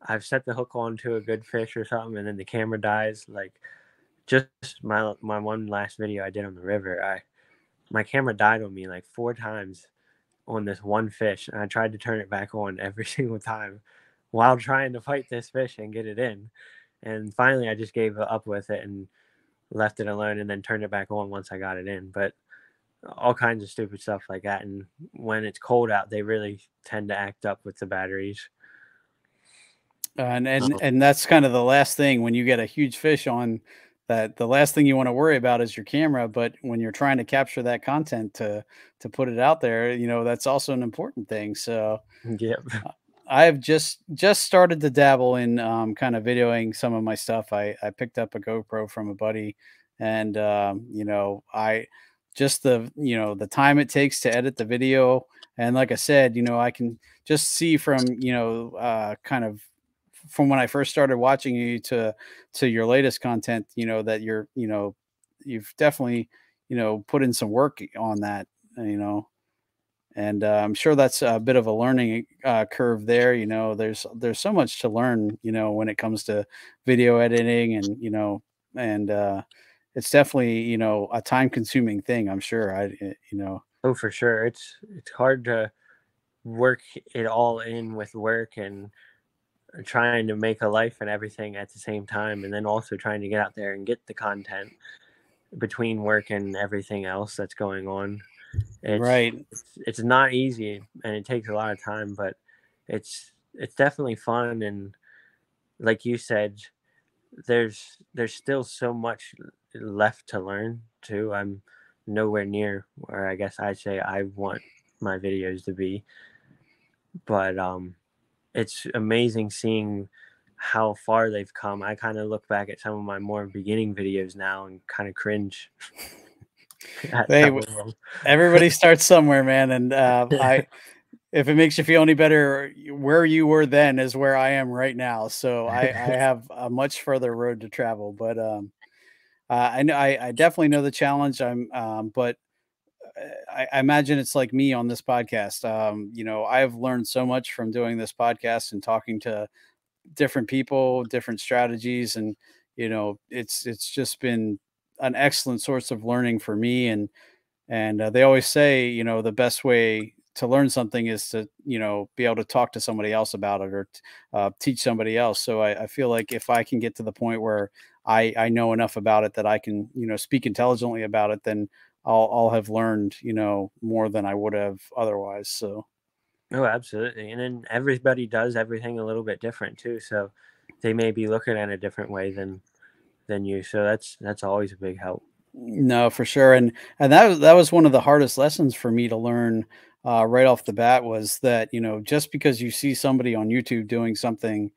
I've set the hook onto a good fish or something, and then the camera dies. Like just my one last video I did on the river, my camera died on me like 4 times on this one fish, and I tried to turn it back on every single time while trying to fight this fish and get it in. And finally, I just gave up with it and left it alone, and then turned it back on once I got it in. But all kinds of stupid stuff like that. And when it's cold out, they really tend to act up with the batteries. And that's kind of the last thing when you get a huge fish on that. The last thing you want to worry about is your camera. But when you're trying to capture that content to put it out there, that's also an important thing. So yep. I've just started to dabble in kind of videoing some of my stuff. I picked up a GoPro from a buddy, and I just the time it takes to edit the video, and like I said, I can just see from kind of from when I first started watching you to your latest content, that you've definitely put in some work on that, and I'm sure that's a bit of a learning curve there. There's so much to learn, when it comes to video editing, and it's definitely, a time consuming thing. I'm sure Oh, for sure. It's hard to work it all in with work and trying to make a life and everything at the same time. And then also trying to get out there and get the content between work and everything else that's going on. It's not easy, and it takes a lot of time, but it's definitely fun. And like you said, there's still so much left to learn too. I'm nowhere near where I guess I'd say I want my videos to be, but it's amazing seeing how far they've come. I kind of look back at some of my more beginning videos now and kind of cringe. Everybody starts somewhere, man. And if it makes you feel any better, where you were then is where I am right now. So I have a much further road to travel, but I know I definitely know the challenge. But I imagine it's like me on this podcast. I've learned so much from doing this podcast and talking to different people, different strategies, and it's just been an excellent source of learning for me. And they always say, the best way to learn something is to, be able to talk to somebody else about it, or teach somebody else. So I feel like if I can get to the point where I know enough about it that I can, speak intelligently about it, then I'll have learned, more than I would have otherwise. So. Oh, absolutely. And then everybody does everything a little bit different too. So they may be looking at it a different way than you. So that's always a big help. No, for sure. And that was one of the hardest lessons for me to learn right off the bat, was that, just because you see somebody on YouTube doing something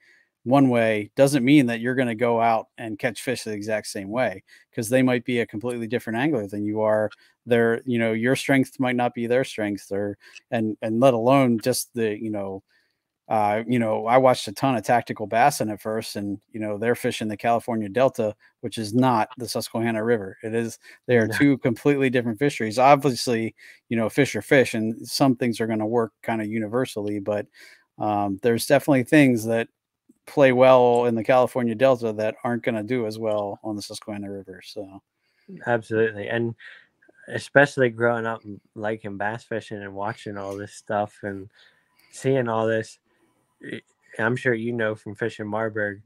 one way doesn't mean that you're going to go out and catch fish the exact same way, because they might be a completely different angler than you are. Your strength might not be their strength, and let alone just the, You know, I watched a ton of tactical Bassin at first, and you know, they're fishing the California Delta, which is not the Susquehanna River. They are two completely different fisheries. Obviously, you know, fish are fish, and some things are going to work kind of universally, but there's definitely things that play well in the California Delta that aren't going to do as well on the Susquehanna River. So, Absolutely, and especially growing up liking bass fishing and watching all this stuff and seeing all this, I'm sure you know from fishing Marburg,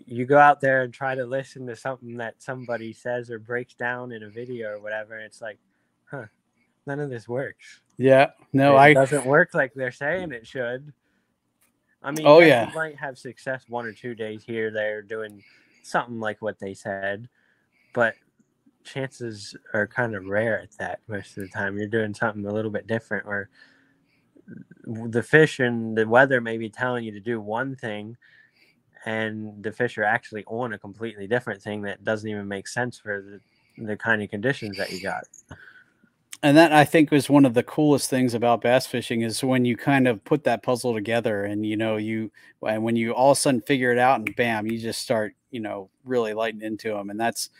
you go out there and try to listen to something that somebody says or breaks down in a video or whatever, and it's like, huh, none of this works. yeah, no, it doesn't work like they're saying it should. I mean, oh yes, yeah, you might have success 1 or 2 days here, there, doing something like what they said, but chances are kind of rare at that most of the time. You're doing something a little bit different, or the fish and the weather may be telling you to do one thing, and the fish are actually on a completely different thing that doesn't even make sense for the kind of conditions that you got. And that, I think, was one of the coolest things about bass fishing, is when you kind of put that puzzle together, and you know, and when you all of a sudden figure it out, and bam, you just start, you know, really lighting into them. And that's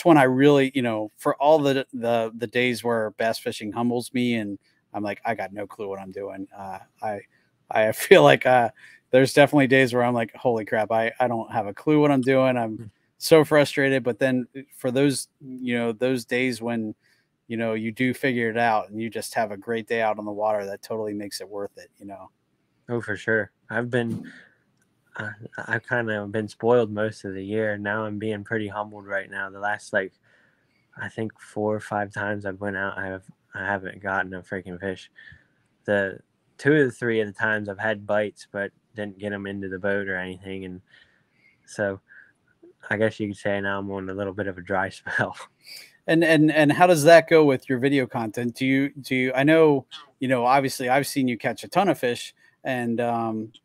when I really, you know, for all the days where bass fishing humbles me and I'm like, I got no clue what I'm doing. I feel like there's definitely days where I'm like, holy crap, I don't have a clue what I'm doing. I'm so frustrated. But then for those, you know, those days when, you know, you do figure it out and you just have a great day out on the water, that totally makes it worth it, you know? Oh, for sure. I've kind of been spoiled most of the year. Now I'm being pretty humbled right now. The last, like, I think 4 or 5 times I've went out, I haven't gotten a freaking fish. The 2 or 3 of the times I've had bites, but didn't get them into the boat or anything. And so I guess you could say now I'm on a little bit of a dry spell. And how does that go with your video content? Do you, I know, you know, obviously I've seen you catch a ton of fish, and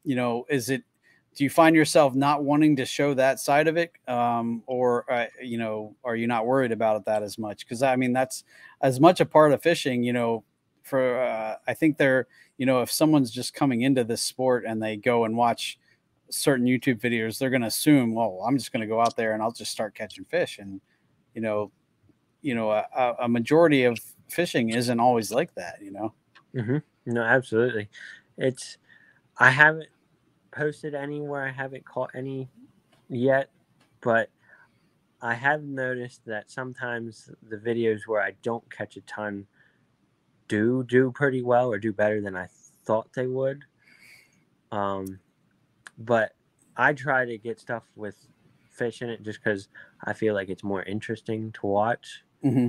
you know, do you find yourself not wanting to show that side of it? Or you know, are you not worried about that as much? Because I mean, that's as much a part of fishing, you know, for I think they're, you know, if someone's just coming into this sport and they go and watch certain YouTube videos, they're going to assume, well, I'm just going to go out there and I'll just start catching fish. And, you know, a majority of fishing isn't always like that, you know? Mm-hmm. No, absolutely. I haven't posted anywhere. I haven't caught any yet, but I have noticed that sometimes the videos where I don't catch a ton do pretty well, or do better than I thought they would. But I try to get stuff with fish in it just because I feel like it's more interesting to watch. Mm-hmm.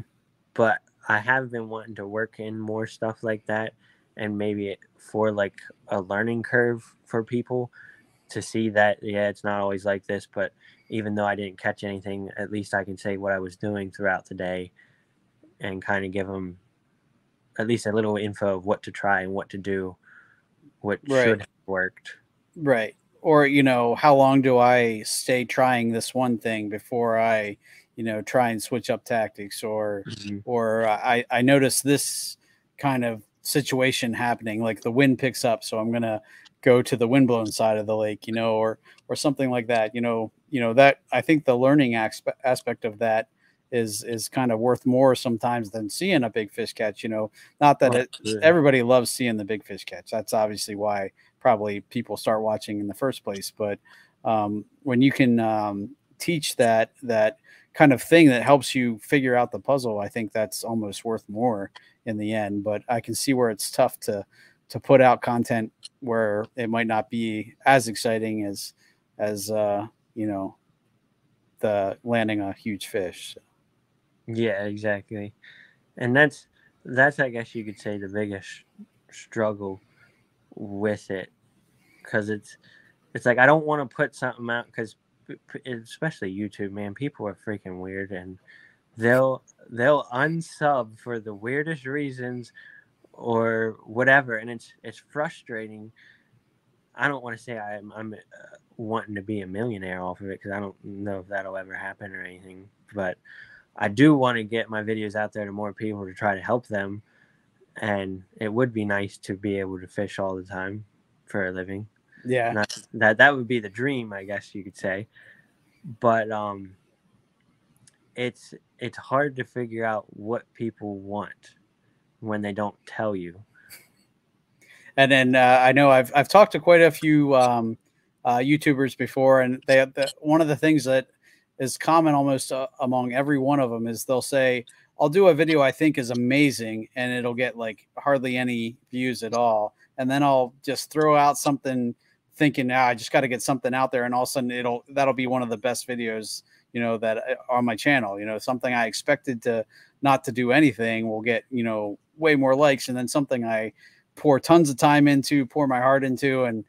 But I have been wanting to work in more stuff like that, and maybe for like a learning curve for people to see that, yeah, it's not always like this, but even though I didn't catch anything, at least I can say what I was doing throughout the day and kind of give them at least a little info of what to try and what to do, what should have worked. Right. Or, you know, how long do I stay trying this one thing before I, you know, try and switch up tactics, or, or I notice this kind of situation happening, like the wind picks up, so I'm going to go to the windblown side of the lake, you know, or something like that, you know, that I think the learning aspect of that is kind of worth more sometimes than seeing a big fish catch, you know, not that everybody loves seeing the big fish catch. That's obviously why probably people start watching in the first place. But when you can teach that kind of thing that helps you figure out the puzzle, I think that's almost worth more in the end. But I can see where it's tough to put out content where it might not be as exciting as you know, the landing a huge fish. So. Yeah, exactly. And that's I guess you could say the biggest struggle with it, because it's like I don't want to put something out, because especially YouTube, man, people are freaking weird, and they'll unsub for the weirdest reasons or whatever, and it's frustrating. I don't want to say I'm wanting to be a millionaire off of it, because I don't know if that'll ever happen or anything, but I do want to get my videos out there to more people to try to help them. And it would be nice to be able to fish all the time for a living. Yeah. That would be the dream, I guess you could say. But it's hard to figure out what people want when they don't tell you. And then I know I've talked to quite a few YouTubers before, and one of the things that is common almost among every one of them is they'll say, I'll do a video I think is amazing, and it'll get like hardly any views at all. And then I'll just throw out something thinking, I just got to get something out there. And all of a sudden that'll be one of the best videos, that on my channel, something I expected to not to do anything will get, way more likes. And then something I pour tons of time into, pour my heart into, and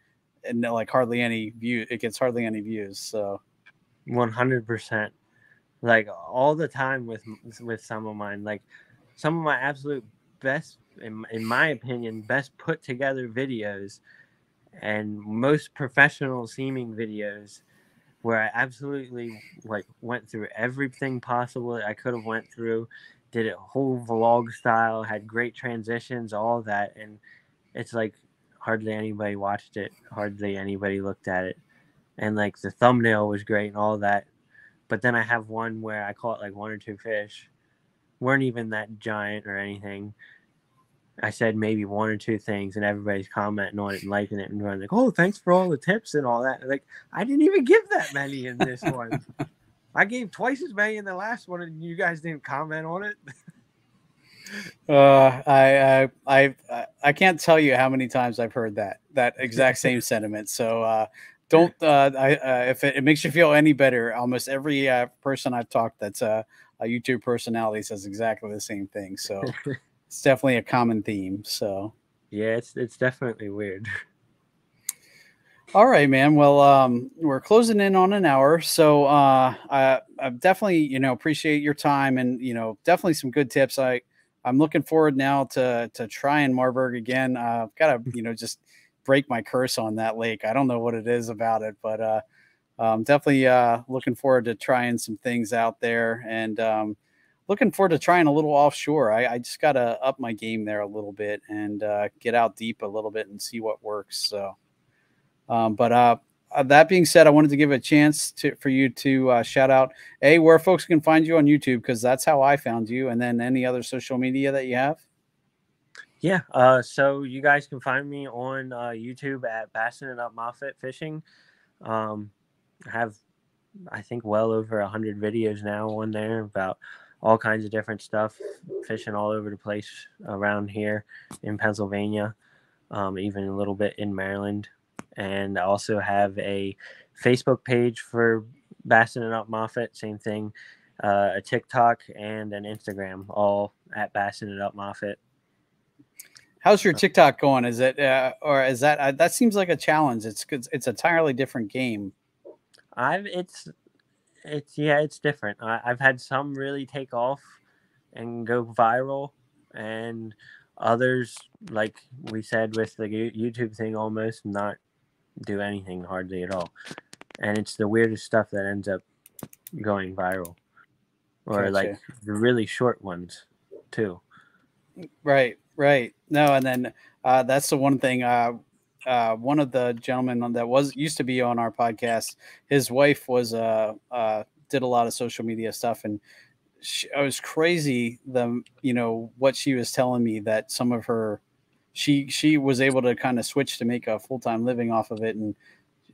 like hardly any view. It gets hardly any views. So 100%. Like all the time with some of mine, like some of my absolute best, in my opinion, best put together videos and most professional seeming videos where I absolutely like went through everything possible I could have went through, did it whole vlog style, had great transitions, all that. And it's like hardly anybody watched it. Hardly anybody looked at it. And like the thumbnail was great and all that. But then I have one where I caught like 1 or 2 fish, weren't even that giant or anything. I said maybe 1 or 2 things, and everybody's commenting on it and liking it, and going like, "Oh, thanks for all the tips and all that." Like, I didn't even give that many in this one. I gave twice as many in the last one, and you guys didn't comment on it. I can't tell you how many times I've heard that exact same sentiment. So don't if it makes you feel any better, almost every person I've talked that's a YouTube personality says exactly the same thing. So it's definitely a common theme. So yeah, it's definitely weird. All right, man. Well, we're closing in on an hour, so I definitely appreciate your time, and definitely some good tips. I'm looking forward now to trying Marburg again. I've got to just break my curse on that lake. I don't know what it is about it, but I'm definitely looking forward to trying some things out there, and looking forward to trying a little offshore. I just got to up my game there a little bit and get out deep a little bit and see what works. So. But that being said, I wanted to give a chance for you to shout out where folks can find you on YouTube, because that's how I found you, and then any other social media that you have. Yeah, so you guys can find me on YouTube at Bassin and Up Moffitt Fishing. I have, I think, well over 100 videos now on there about all kinds of different stuff, fishing all over the place around here in Pennsylvania, even a little bit in Maryland. And I also have a Facebook page for Bassin and Up Moffitt, same thing, a TikTok and an Instagram, all at Bassin and Up Moffitt. How's your TikTok going? Is it or is that that seems like a challenge? It's an entirely different game. It's different. I've had some really take off and go viral, and others, like we said with the YouTube thing, almost not do anything hardly at all. And it's the weirdest stuff that ends up going viral, or Gotcha. like the really short ones too. Right. No, and then that's the one thing. One of the gentlemen that used to be on our podcast, his wife was did a lot of social media stuff, and I was crazy what she was telling me, that some of her she was able to kind of switch to make a full-time living off of it, and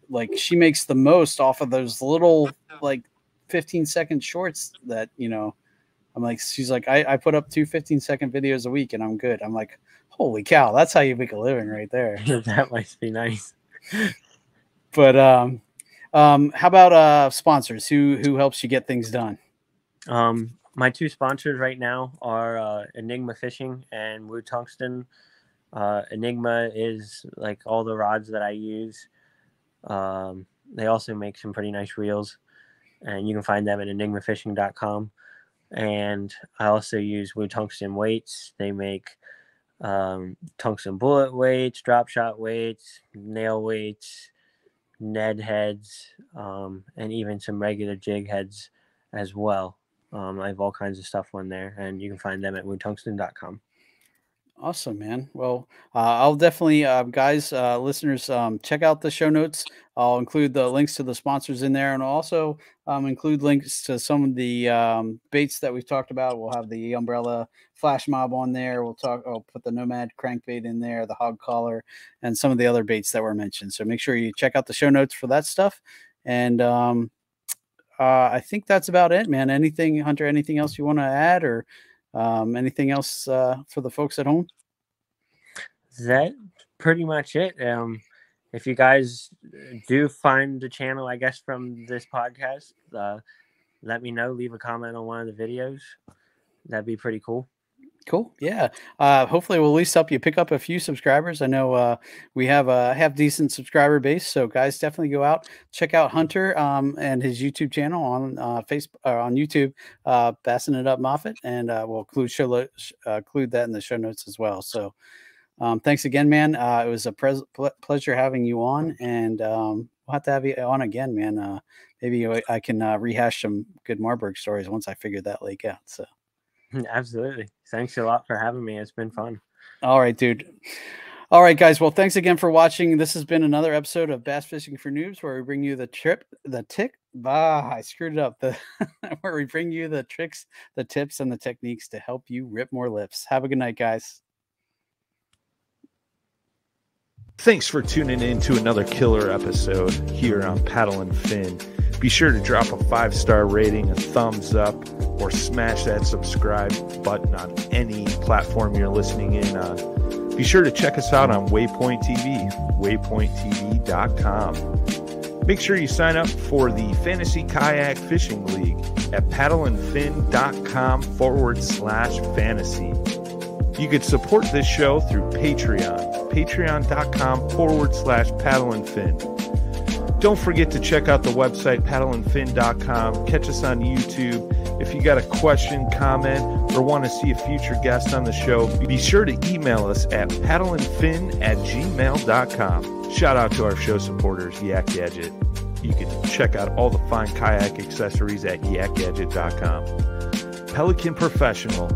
like she makes the most off of those little like 15-second shorts that I'm like, she's like, I put up 2 15-second videos a week and I'm good. I'm like, holy cow, that's how you make a living right there. That might be nice. But how about sponsors? Who helps you get things done? My 2 sponsors right now are Enigma Fishing and Woo Tungsten. Enigma is like all the rods that I use. They also make some pretty nice reels, and you can find them at enigmafishing.com. And I also use Woo Tungsten weights. They make tungsten bullet weights, drop shot weights, nail weights, Ned heads, and even some regular jig heads as well. I have all kinds of stuff on there, and you can find them at wootungsten.com. Awesome, man. Well, I'll definitely, guys, listeners, check out the show notes. I'll include the links to the sponsors in there, and I'll also include links to some of the baits that we've talked about. We'll have the umbrella flash mob on there. I'll put the Nomad crankbait in there, the hog collar, and some of the other baits that were mentioned. So make sure you check out the show notes for that stuff. And I think that's about it, man. Anything, Hunter? Anything else you want to add, or anything else for the folks at home? That's pretty much it. If you guys do find the channel, I guess, from this podcast, let me know. Leave a comment on one of the videos. That'd be pretty cool. Cool. Yeah. Hopefully we'll at least help you pick up a few subscribers. I know we have decent subscriber base. So guys, definitely go out, check out Hunter and his YouTube channel on Facebook or on YouTube, Bassin It Up Moffitt, and we'll include that in the show notes as well. So thanks again, man. It was a pleasure having you on, and we'll have to have you on again, man. Maybe I can rehash some good Marburg stories once I figure that lake out. So. Absolutely. Thanks a lot for having me. It's been fun. All right, dude. All right, guys. Well, thanks again for watching. This has been another episode of Bass Fishing for Noobs, where we bring you I screwed it up. Where we bring you the tricks, the tips, and the techniques to help you rip more lips. Have a good night, guys. Thanks for tuning in to another killer episode here on Paddle and Fin. Be sure to drop a 5-star rating, a thumbs up, or smash that subscribe button on any platform you're listening in on. Be sure to check us out on Waypoint TV, waypointtv.com. Make sure you sign up for the Fantasy Kayak Fishing League at paddleandfin.com/fantasy. You can support this show through Patreon, patreon.com/paddleandfin. Don't forget to check out the website, paddleandfin.com. Catch us on YouTube. If you got a question, comment, or want to see a future guest on the show, be sure to email us at paddleandfin@gmail.com. Shout out to our show supporters, Yak Gadget. You can check out all the fine kayak accessories at yakgadget.com. Pelican Professional.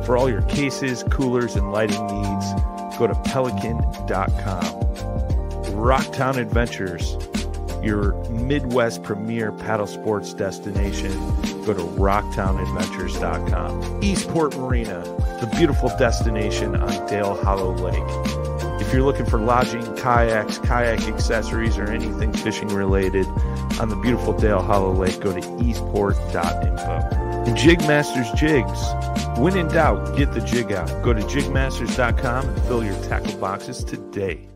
For all your cases, coolers, and lighting needs, go to pelican.com. Rocktown Adventures, your Midwest premier paddle sports destination. Go to rocktownadventures.com. Eastport Marina, the beautiful destination on Dale Hollow Lake. If you're looking for lodging, kayaks, kayak accessories, or anything fishing related on the beautiful Dale Hollow Lake, go to eastport.info. And Jigmasters Jigs. When in doubt, get the jig out. Go to jigmasters.com and fill your tackle boxes today.